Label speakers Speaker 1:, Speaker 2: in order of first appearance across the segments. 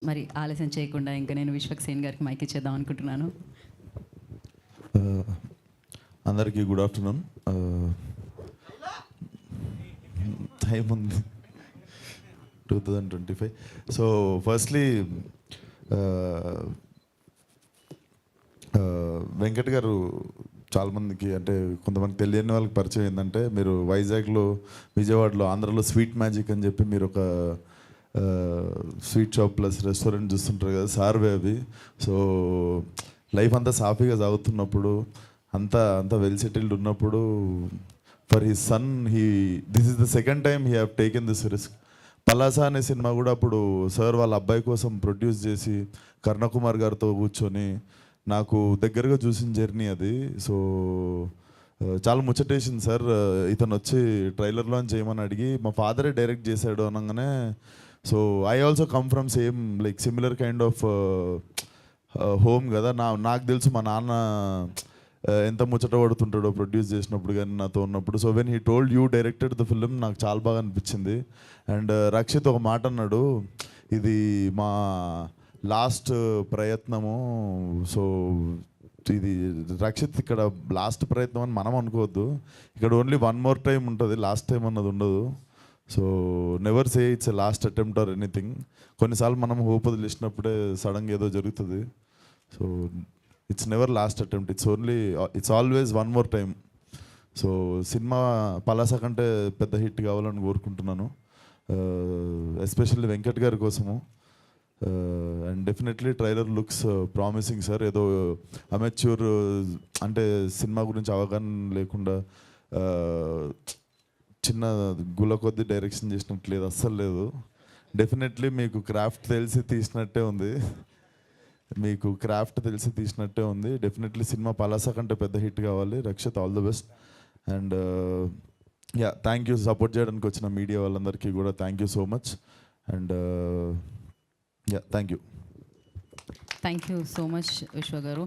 Speaker 1: మరి ఆలస్యం చేయకుండా ఇంకా నేను విశ్వక్సేన్ గారికి మైక్ ఇచ్చేద్దాం అనుకుంటున్నాను.
Speaker 2: అందరికీ గుడ్ ఆఫ్టర్నూన్. టైం ఉంది 2025. సో ఫస్ట్లీ వెంకట్ గారు చాలామందికి అంటే కొంతమంది తెలియని వాళ్ళకి పరిచయం ఏంటంటే మీరు వైజాగ్లో, విజయవాడలో, ఆంధ్రలో స్వీట్ మ్యాజిక్ అని చెప్పి మీరు ఒక స్వీట్ షాప్ ప్లస్ రెస్టారెంట్ చూస్తుంటారు కదా, సార్వే అవి. సో లైఫ్ అంతా సాఫీగా సాగుతున్నప్పుడు, అంతా వెల్ సెటిల్డ్ ఉన్నప్పుడు for his son this is the second time he have taken this risk. Palasa అనే సినిమా కూడా అప్పుడు సార్ వాళ్ళ అబ్బాయి కోసం ప్రొడ్యూస్ చేసి కర్ణకుమార్ గారితో కూర్చొని నాకు దగ్గరగా చూసిన జర్నీ అది. సో చాలా ముచ్చటేసింది సార్. ఇతను వచ్చి ట్రైలర్లో చేయమని అడిగి మా ఫాదరే డైరెక్ట్ చేశాడు అనగానే, so I also come from same like similar kind of home కదా. నాకు తెలుసు మా నాన్న ఎంత ముచ్చట పడుతుంటాడో ప్రొడ్యూస్ చేసినప్పుడు కానీ నాతో ఉన్నప్పుడు. So when he told you directed the film నాకు చాలా బాగా అనిపించింది. అండ్ రక్షిత్ ఒక మాట అన్నాడు, ఇది మా లాస్ట్ ప్రయత్నము. సో ఇది రక్షిత్ ఇక్కడ లాస్ట్ ప్రయత్నం అని మనం అనుకోవద్దు. ఇక్కడ ఓన్లీ వన్ మోర్ టైం ఉంటుంది, లాస్ట్ టైం అన్నది ఉండదు. So never say it's a last attempt or anything. కొన్నిసార్లు మనం హోప్ వదిలేసినప్పుడే సడన్గా ఏదో జరుగుతుంది. So it's never lost attempt, it's always one more time. So cinema Palasa కంటే పెద్ద హిట్ కావాలని కోరుకుంటున్నాను, ఎస్పెషల్లీ వెంకట్ గారి కోసము. And definitely trailer looks promising sir. ఏదో అమెచ్యూర్ అంటే సినిమా గురించి అవగాహన లేకుండా చిన్న గుల కొద్ది డైరెక్షన్ చేసినట్టు లేదు, అస్సలు లేదు. డెఫినెట్లీ మీకు క్రాఫ్ట్ తెలిసి తీసినట్టే ఉంది. డెఫినెట్లీ సినిమా పలాస కంటే పెద్ద హిట్ కావాలి. Rakshit, all the best. And yeah, thank you support చేయడానికి వచ్చిన మీడియా వాళ్ళందరికీ కూడా thank you so much. And yeah, thank
Speaker 1: you so much Vishwa garu.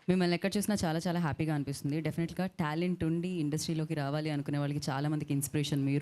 Speaker 1: మిమ్మల్ని ఎక్కడ చూసినా చాలా చాలా హ్యాపీగా అనిపిస్తుంది. డెఫినెట్గా టాలెంట్ ఉండి ఇండస్ట్రీలోకి రావాలి అనుకునే వాళ్ళకి చాలామందికి ఇన్స్పిరేషన్ మీరు.